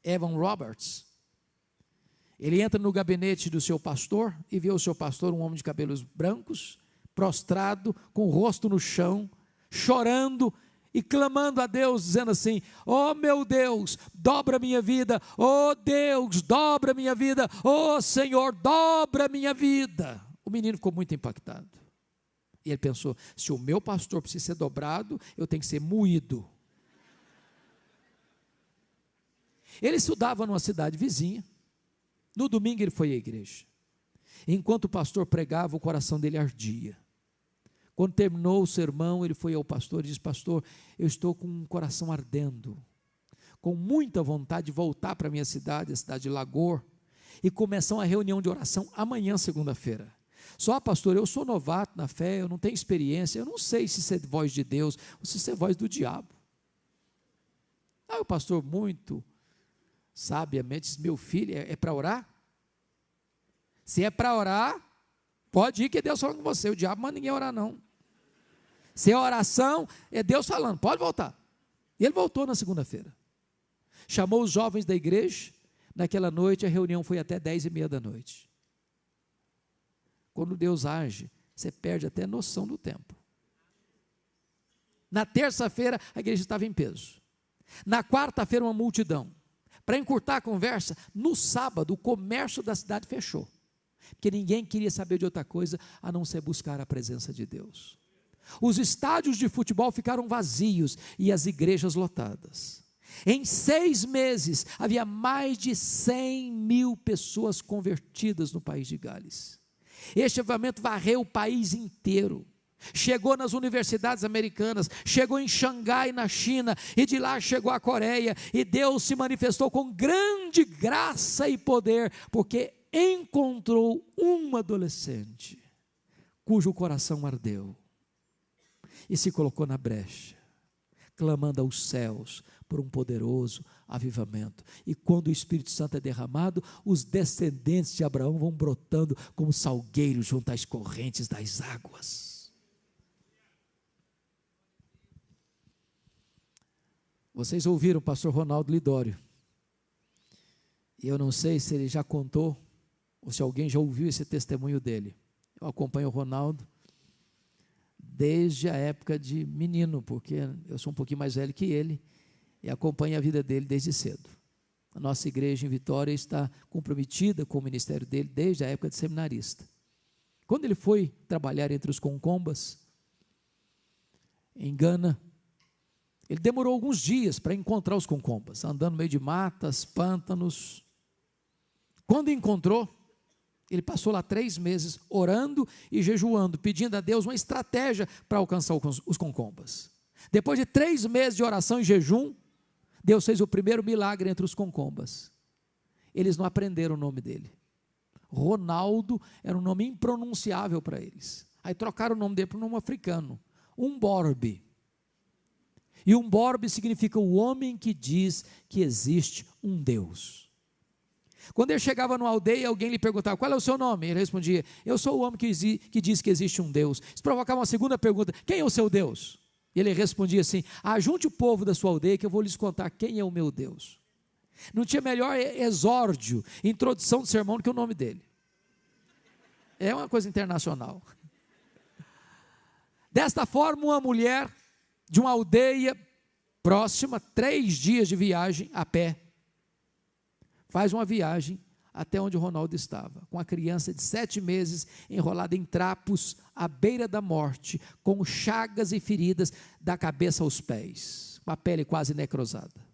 Evan Roberts. Ele entra no gabinete do seu pastor e vê o seu pastor, um homem de cabelos brancos, prostrado, com o rosto no chão, chorando e clamando a Deus, dizendo assim: oh meu Deus, dobra a minha vida, oh Deus, dobra a minha vida, oh Senhor, dobra a minha vida. O menino ficou muito impactado, e ele pensou: se o meu pastor precisa ser dobrado, eu tenho que ser moído. Ele estudava numa cidade vizinha, no domingo ele foi à igreja, enquanto o pastor pregava, o coração dele ardia. Quando terminou o sermão, ele foi ao pastor e disse: pastor, eu estou com um coração ardendo, com muita vontade de voltar para a minha cidade, a cidade de Lagor, e começar uma reunião de oração amanhã, segunda-feira. Só, pastor, eu sou novato na fé, eu não tenho experiência, eu não sei se isso é voz de Deus ou se isso é voz do diabo. Aí o pastor, muito sabiamente, disse: meu filho, é para orar? Se é para orar, pode ir, que é Deus falando com você. O diabo manda ninguém orar não. Se é oração, é Deus falando, pode voltar. E ele voltou na segunda-feira, chamou os jovens da igreja. Naquela noite a reunião foi até 10:30 da noite. Quando Deus age, você perde até noção do tempo. Na terça-feira a igreja estava em peso. Na quarta-feira, uma multidão. Para encurtar a conversa, no sábado, o comércio da cidade fechou, porque ninguém queria saber de outra coisa a não ser buscar a presença de Deus. Os estádios de futebol ficaram vazios e as igrejas lotadas. Em 6 meses, havia mais de 100 mil pessoas convertidas no país de Gales. Este avivamento varreu o país inteiro. Chegou nas universidades americanas, chegou em Xangai, na China, e de lá chegou à Coreia, e Deus se manifestou com grande graça e poder, porque encontrou um adolescente, cujo coração ardeu, e se colocou na brecha, clamando aos céus, por um poderoso avivamento. E quando o Espírito Santo é derramado, os descendentes de Abraão vão brotando como salgueiros junto às correntes das águas. Vocês ouviram o pastor Ronaldo Lidório, e eu não sei se ele já contou, ou se alguém já ouviu esse testemunho dele. Eu acompanho o Ronaldo desde a época de menino, porque eu sou um pouquinho mais velho que ele, e acompanho a vida dele desde cedo. A nossa igreja em Vitória está comprometida com o ministério dele desde a época de seminarista. Quando ele foi trabalhar entre os concombas, em Gana, ele demorou alguns dias para encontrar os concombas, andando no meio de matas, pântanos. Quando encontrou, ele passou lá 3 meses orando e jejuando, pedindo a Deus uma estratégia para alcançar os concombas. Depois de 3 meses de oração e jejum, Deus fez o primeiro milagre entre os concombas. Eles não aprenderam o nome dele. Ronaldo era um nome impronunciável para eles. Aí trocaram o nome dele para um nome africano, Umborbe. E Umborbe significa o homem que diz que existe um Deus. Quando ele chegava numa aldeia, alguém lhe perguntava: qual é o seu nome? Ele respondia: eu sou o homem que diz que existe um Deus. Isso provocava uma segunda pergunta: quem é o seu Deus? E ele respondia assim: ajunte o povo da sua aldeia que eu vou lhes contar quem é o meu Deus. Não tinha melhor exórdio, introdução de sermão do que o nome dele. É uma coisa internacional. Desta forma, uma mulher de uma aldeia próxima, 3 dias de viagem a pé, faz uma viagem até onde o Ronaldo estava, com a criança de 7 meses, enrolada em trapos, à beira da morte, com chagas e feridas da cabeça aos pés, com a pele quase necrosada.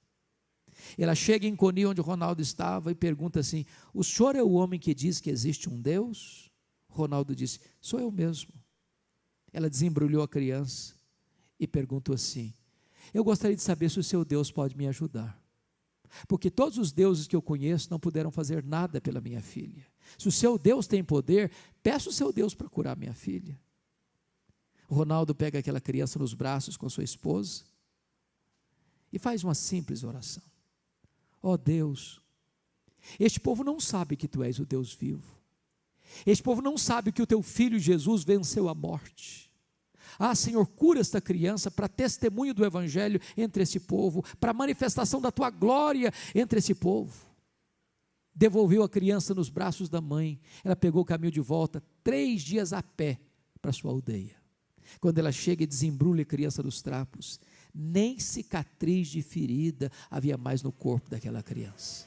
Ela chega em Coni, onde o Ronaldo estava, e pergunta assim: o senhor é o homem que diz que existe um Deus? Ronaldo disse: sou eu mesmo. Ela desembrulhou a criança e perguntou assim: eu gostaria de saber se o seu Deus pode me ajudar, porque todos os deuses que eu conheço não puderam fazer nada pela minha filha. Se o seu Deus tem poder, peça o seu Deus para curar minha filha. O Ronaldo pega aquela criança nos braços com sua esposa e faz uma simples oração: ó Deus, este povo não sabe que tu és o Deus vivo, este povo não sabe que o teu filho Jesus venceu a morte. Ah, Senhor, cura esta criança para testemunho do Evangelho entre esse povo, para manifestação da Tua glória entre esse povo. Devolveu a criança nos braços da mãe. Ela pegou o caminho de volta, 3 dias a pé, para sua aldeia. Quando ela chega e desembrulha a criança dos trapos, nem cicatriz de ferida havia mais no corpo daquela criança.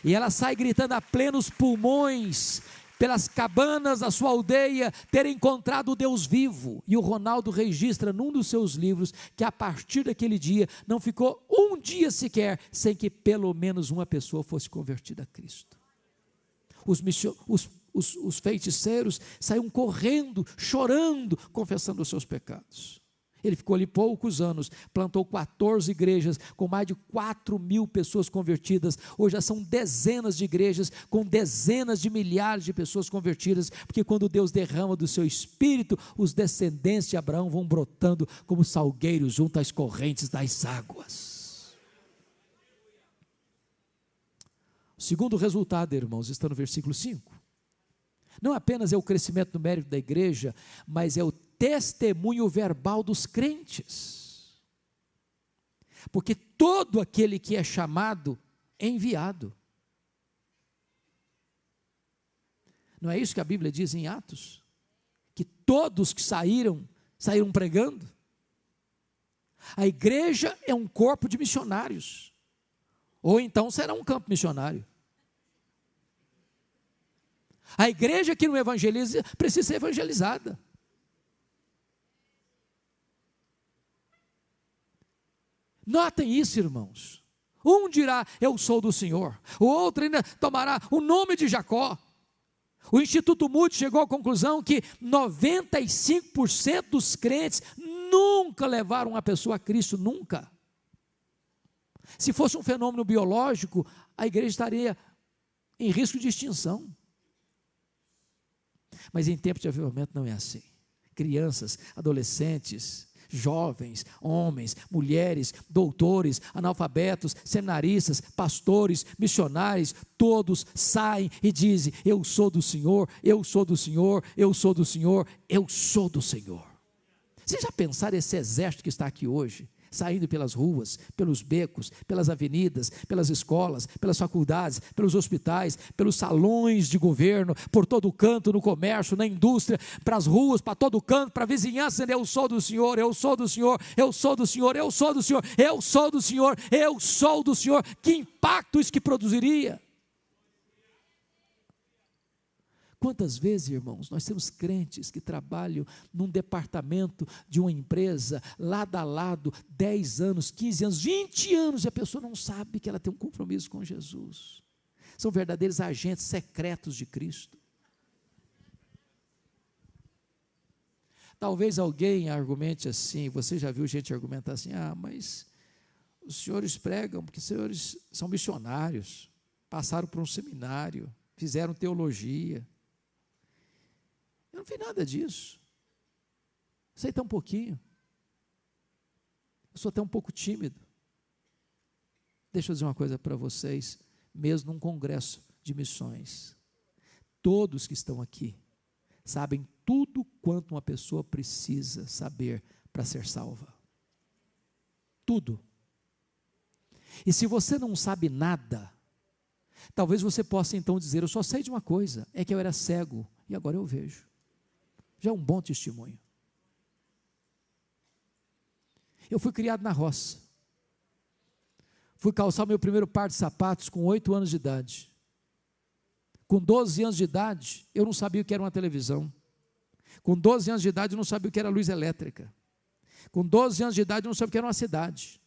E ela sai gritando a plenos pulmões, pelas cabanas da sua aldeia, ter encontrado o Deus vivo. E o Ronaldo registra num dos seus livros que a partir daquele dia não ficou um dia sequer sem que pelo menos uma pessoa fosse convertida a Cristo. Os feiticeiros saíam correndo, chorando, confessando os seus pecados. Ele ficou ali poucos anos, plantou 14 igrejas, com mais de 4.000 pessoas convertidas. Hoje já são dezenas de igrejas, com dezenas de milhares de pessoas convertidas, porque quando Deus derrama do seu Espírito, os descendentes de Abraão vão brotando como salgueiros junto às correntes das águas. O segundo resultado, irmãos, está no versículo 5. Não apenas é o crescimento numérico da igreja, mas é o testemunho verbal dos crentes, porque todo aquele que é chamado é enviado. Não é isso que a Bíblia diz em Atos? Que todos que saíram pregando. A igreja é um corpo de missionários, ou então será um campo missionário. A igreja que não evangeliza precisa ser evangelizada. Notem isso, irmãos. Um dirá, eu sou do Senhor. O outro ainda tomará o nome de Jacó. O Instituto Moody chegou à conclusão que 95% dos crentes nunca levaram uma pessoa a Cristo, nunca. Se fosse um fenômeno biológico, a igreja estaria em risco de extinção. Mas em tempo de avivamento não é assim. Crianças, adolescentes, jovens, homens, mulheres, doutores, analfabetos, seminaristas, pastores, missionários, todos saem e dizem, eu sou do Senhor, eu sou do Senhor, eu sou do Senhor, eu sou do Senhor. Vocês já pensaram esse exército que está aqui hoje, saindo pelas ruas, pelos becos, pelas avenidas, pelas escolas, pelas faculdades, pelos hospitais, pelos salões de governo, por todo canto, no comércio, na indústria, para as ruas, para todo canto, para a vizinhança, eu sou do Senhor, eu sou do Senhor, eu sou do Senhor, eu sou do Senhor, eu sou do Senhor, eu sou do Senhor. Que impacto isso que produziria? Quantas vezes, irmãos, nós temos crentes que trabalham num departamento de uma empresa, lado a lado, 10 anos, 15 anos, 20 anos, e a pessoa não sabe que ela tem um compromisso com Jesus. São verdadeiros agentes secretos de Cristo. Talvez alguém argumente assim, você já viu gente argumentar assim, mas os senhores pregam porque os senhores são missionários, passaram por um seminário, fizeram teologia. Eu não fiz nada disso. Sei tão pouquinho. Eu sou até um pouco tímido. Deixa eu dizer uma coisa para vocês, mesmo num congresso de missões. Todos que estão aqui sabem tudo quanto uma pessoa precisa saber para ser salva. Tudo. E se você não sabe nada, talvez você possa então dizer, eu só sei de uma coisa, é que eu era cego e agora eu vejo. Já é um bom testemunho. Eu fui criado na roça. Fui calçar meu primeiro par de sapatos com 8 anos de idade. Com 12 anos de idade, eu não sabia o que era uma televisão. Com 12 anos de idade, eu não sabia o que era luz elétrica. Com 12 anos de idade, eu não sabia o que era uma cidade.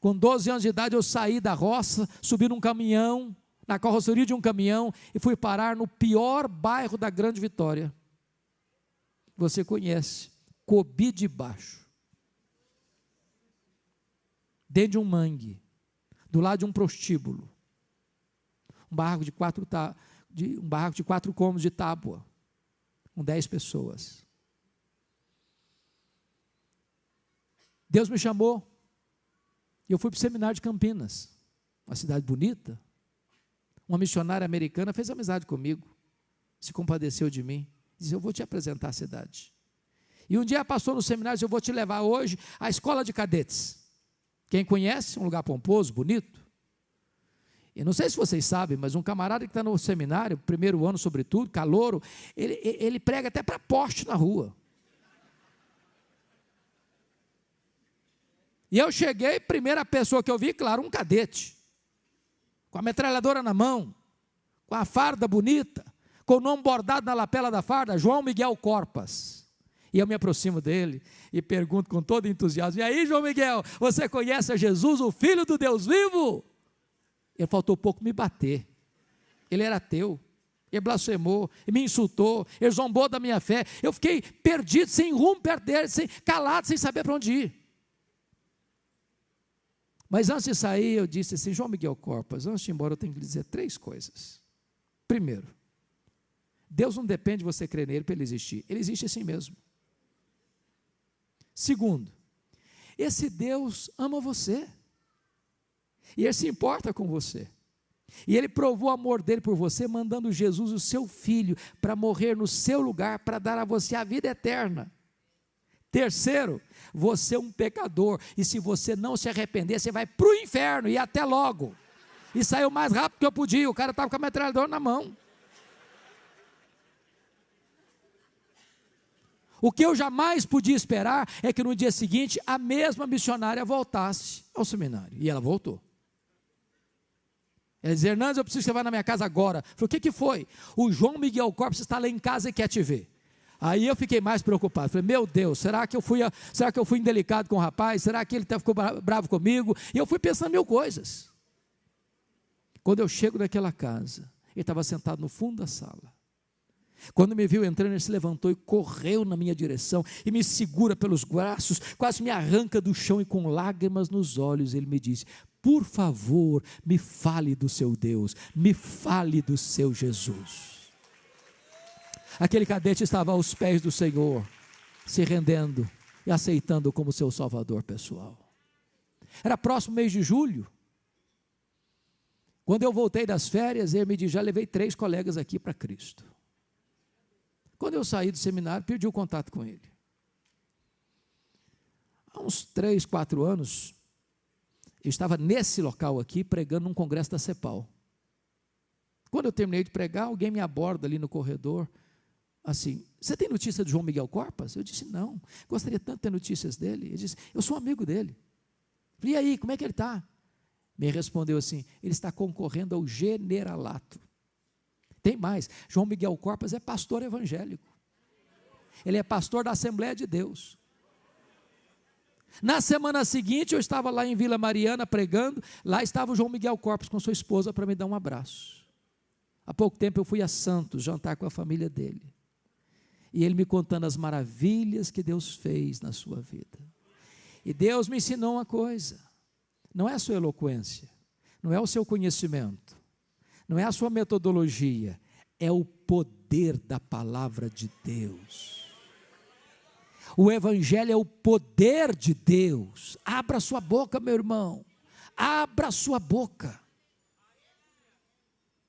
Com 12 anos de idade, eu saí da roça, subi num caminhão, na carroceria de um caminhão, e fui parar no pior bairro da Grande Vitória. Você conhece, Cobi de Baixo. Dentro de um mangue, do lado de um prostíbulo. Um barraco de 4 cômodos de tábua, com 10 pessoas. Deus me chamou, e eu fui para o seminário de Campinas, uma cidade bonita. Uma missionária americana fez amizade comigo, se compadeceu de mim, disse, eu vou te apresentar a cidade. E um dia ela passou no seminário, disse, eu vou te levar hoje à escola de cadetes. Quem conhece, um lugar pomposo, bonito. E não sei se vocês sabem, mas um camarada que está no seminário, primeiro ano sobretudo, calouro, ele prega até para poste na rua. E eu cheguei, primeira pessoa que eu vi, claro, um cadete, com a metralhadora na mão, com a farda bonita, com o nome bordado na lapela da farda, João Miguel Corpas. E eu me aproximo dele e pergunto com todo entusiasmo, e aí, João Miguel, você conhece a Jesus, o Filho do Deus vivo? Ele faltou pouco me bater. Ele era ateu, ele blasfemou, ele me insultou, ele zombou da minha fé. Eu fiquei perdido, sem rumo, perto dele, calado, sem saber para onde ir. Mas antes de sair, eu disse assim, João Miguel Corpas, antes de ir embora, eu tenho que lhe dizer 3 coisas. Primeiro, Deus não depende de você crer nele para ele existir. Ele existe assim mesmo. Segundo, esse Deus ama você. E ele se importa com você. E ele provou o amor dele por você, mandando Jesus, o seu filho, para morrer no seu lugar, para dar a você a vida eterna. Terceiro, você é um pecador. E se você não se arrepender, você vai para o inferno. E até logo. E saiu mais rápido que eu podia. O cara estava com a metralhadora na mão. O que eu jamais podia esperar é que no dia seguinte a mesma missionária voltasse ao seminário. E ela voltou. Ela dizia: Hernandes, eu preciso que você vá na minha casa agora. Eu falei: o que foi? O João Miguel Corpus está lá em casa e quer te ver. Aí eu fiquei mais preocupado. Falei: meu Deus, será que eu fui indelicado com o rapaz? Será que ele ficou bravo comigo? E eu fui pensando mil coisas. Quando eu chego naquela casa, ele estava sentado no fundo da sala. Quando me viu entrando, ele se levantou e correu na minha direção e me segura pelos braços, quase me arranca do chão, e com lágrimas nos olhos ele me disse: por favor, me fale do seu Deus, me fale do seu Jesus. Aquele cadete estava aos pés do Senhor, se rendendo e aceitando como seu salvador pessoal. Era próximo mês de julho. Quando eu voltei das férias, ele me disse: já levei 3 colegas aqui para Cristo. Quando eu saí do seminário, perdi o contato com ele. Há uns 3, 4 anos, eu estava nesse local aqui, pregando num congresso da CEPAL. Quando eu terminei de pregar, alguém me aborda ali no corredor, assim: você tem notícia do João Miguel Corpus? Eu disse: não, gostaria tanto de ter notícias dele. Ele disse: eu sou amigo dele. Falei: e aí, como é que ele está? Me respondeu assim: ele está concorrendo ao generalato. Tem mais, João Miguel Corpus é pastor evangélico. Ele é pastor da Assembleia de Deus. Na semana seguinte, eu estava lá em Vila Mariana pregando. Lá estava o João Miguel Corpus com sua esposa para me dar um abraço. Há pouco tempo eu fui a Santos jantar com a família dele, e ele me contando as maravilhas que Deus fez na sua vida. E Deus me ensinou uma coisa: não é a sua eloquência, não é o seu conhecimento, não é a sua metodologia, é o poder da palavra de Deus. O evangelho é o poder de Deus. Abra sua boca, meu irmão, abra sua boca.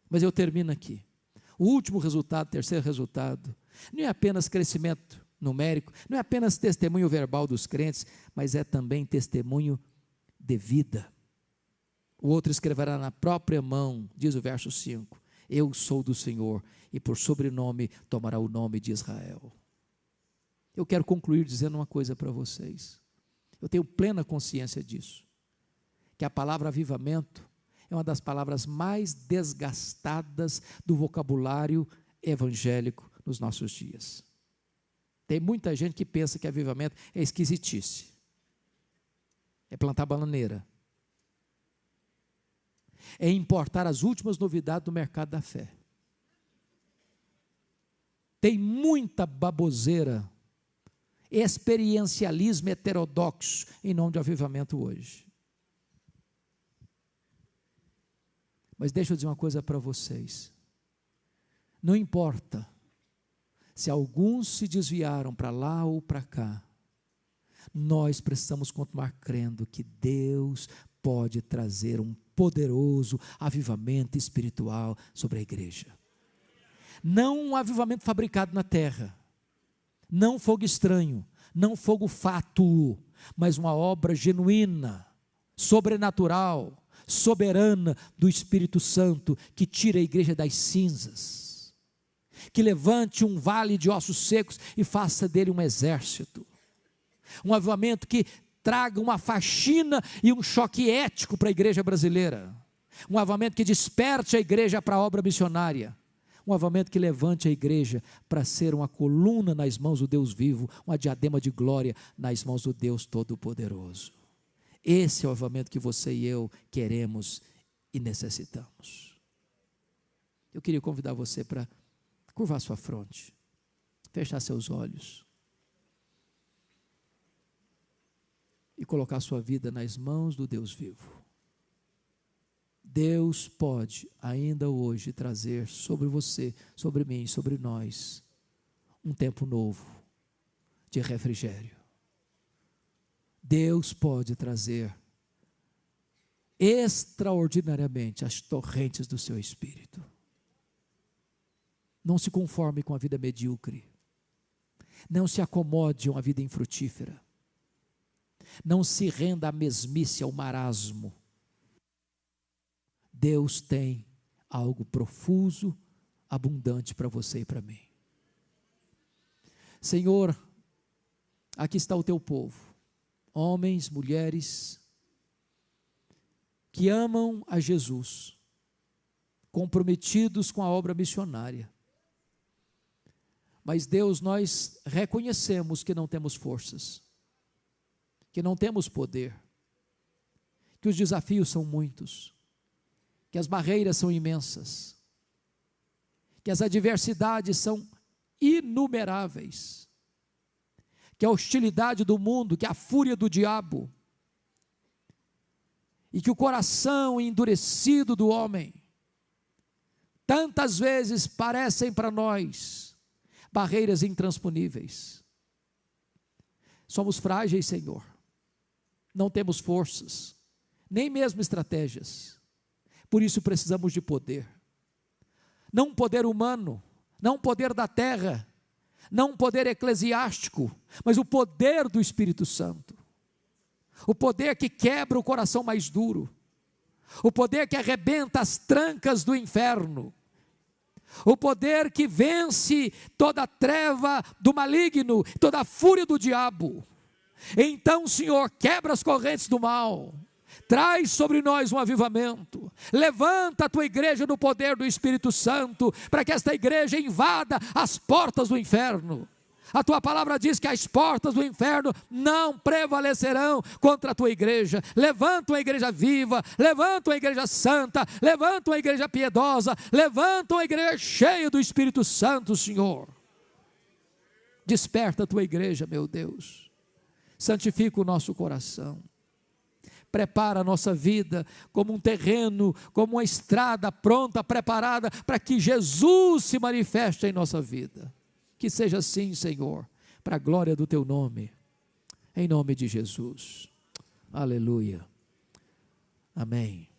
Mas eu termino aqui. O último resultado, terceiro resultado, não é apenas crescimento numérico, não é apenas testemunho verbal dos crentes, mas é também testemunho de vida. O outro escreverá na própria mão, diz o verso 5, eu sou do Senhor, e por sobrenome tomará o nome de Israel. Eu quero concluir dizendo uma coisa para vocês. Eu tenho plena consciência disso, que a palavra avivamento é uma das palavras mais desgastadas do vocabulário evangélico nos nossos dias. Tem muita gente que pensa que avivamento é esquisitice, é plantar bananeira, é importar as últimas novidades do mercado da fé. Tem muita baboseira, experiencialismo heterodoxo em nome de avivamento hoje. Mas deixa eu dizer uma coisa para vocês: não importa se alguns se desviaram para lá ou para cá, nós precisamos continuar crendo que Deus pode trazer um poderoso avivamento espiritual sobre a igreja. Não um avivamento fabricado na terra, não fogo estranho, não fogo fátuo, mas uma obra genuína, sobrenatural, soberana do Espírito Santo, que tira a igreja das cinzas, que levante um vale de ossos secos e faça dele um exército. Um avivamento que traga uma faxina e um choque ético para a igreja brasileira. Um avivamento que desperte a igreja para a obra missionária. Um avivamento que levante a igreja para ser uma coluna nas mãos do Deus vivo, uma diadema de glória nas mãos do Deus Todo-Poderoso. Esse é o avivamento que você e eu queremos e necessitamos. Eu queria convidar você para curvar sua fronte, fechar seus olhos e colocar sua vida nas mãos do Deus vivo. Deus pode ainda hoje trazer sobre você, sobre mim, sobre nós, um tempo novo de refrigério. Deus pode trazer extraordinariamente as torrentes do seu espírito. Não se conforme com a vida medíocre. Não se acomode a uma vida infrutífera. Não se renda à mesmice, ao marasmo. Deus tem algo profuso, abundante para você e para mim. Senhor, aqui está o teu povo, homens, mulheres, que amam a Jesus, comprometidos com a obra missionária. Mas Deus, nós reconhecemos que não temos forças, que não temos poder, que os desafios são muitos, que as barreiras são imensas, que as adversidades são inumeráveis, que a hostilidade do mundo, que a fúria do diabo, e que o coração endurecido do homem, tantas vezes parecem para nós barreiras intransponíveis. Somos frágeis, Senhor, não temos forças, nem mesmo estratégias, por isso precisamos de poder, não um poder humano, não um poder da terra, não um poder eclesiástico, mas o poder do Espírito Santo, o poder que quebra o coração mais duro, o poder que arrebenta as trancas do inferno, o poder que vence toda a treva do maligno, toda a fúria do diabo. Então, Senhor, quebra as correntes do mal, traz sobre nós um avivamento, levanta a tua igreja no poder do Espírito Santo, para que esta igreja invada as portas do inferno. A tua palavra diz que as portas do inferno não prevalecerão contra a tua igreja. Levanta uma igreja viva, levanta uma igreja santa, levanta uma igreja piedosa, levanta uma igreja cheia do Espírito Santo, Senhor. Desperta a tua igreja, meu Deus, santifica o nosso coração, prepara a nossa vida como um terreno, como uma estrada pronta, preparada, para que Jesus se manifeste em nossa vida. Que seja assim, Senhor, para a glória do teu nome, em nome de Jesus. Aleluia. Amém.